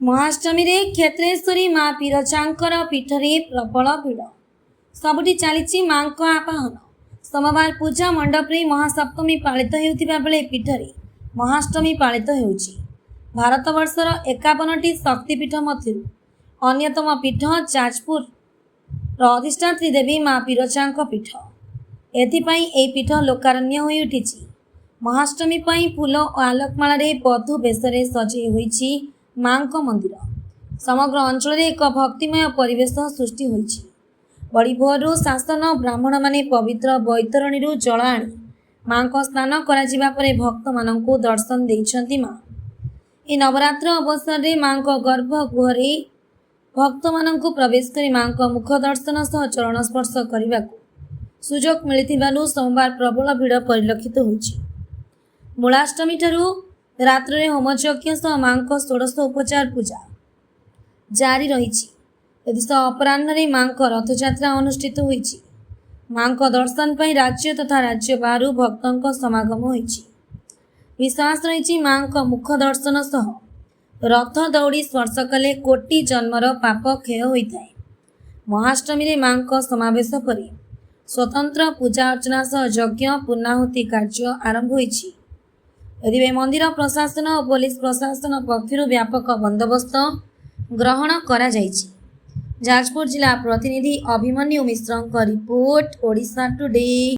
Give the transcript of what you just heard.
महाअष्टमी रे क्षेत्रेश्वरी माँ पीरचांकर पीठरे प्रबल भिड़ सबुठी चली माँ आवाहन। सोमवार पूजा मंडप रे महासप्तमी पालित होउथिबा बेले पीठरे महाअष्टमी पालित होउछि। भारत वर्षर 51टी शक्तिपीठ मध्य अन्यतम पीठ जाजपुर अधिष्ठात्री देवी माँ पीरचांक पीठ। एथिपाई ए पीठ लोकारण्य होई उठिछि। महाअष्टमी पई फूल और आलोकमाला रे बधू बेसरे सजई होइछि माँ मंदिर। समग्र अंचल एक भक्तिमय परिवेश सृष्टि होइछि। बड़ी भोरु शासन ब्राह्मण माने पवित्र बैतरणी जल आनी माँ स्नान करा परे भक्त मानंकु दर्शन देइछंती माँ। ए नवरात्र अवसर रे माँ गर्भगृह भक्त मानंकु प्रवेश करी माँ मुख दर्शन सह चरण स्पर्श करने सुजोग मिलिथिबारु सोमवार प्रबल भिड़ परिलक्षित होइछि। मूलाष्टमी ठारू रात्रे होमयज्ञ सह माँ षोडश उपचार पूजा जारी रही। अपराह्न माँ रथयात्रा अनुष्ठित होइछि। माँ दर्शन पर राज्य तथा राज्य बाहर भक्तों समागम होइछि। विश्वास रही माँ मुख दर्शन सह रथ दौड़ी स्पर्श कले कोटि जन्मर पाप क्षय होता है। महाअष्टमी रे माँ समावेश पर स्वतंत्र पूजा अर्चना सह यज्ञ पूर्णाहुति कार्य आरंभ होइछि। एदिबे मंदिर प्रशासन और पुलिस प्रशासन पक्षर व्यापक बंदोबस्त ग्रहण करा जाइछि। जाजपुर जिला प्रतिनिधि अभिमन्यु मिश्रଙ୍କ रिपोर्ट ओडिशा टुडे।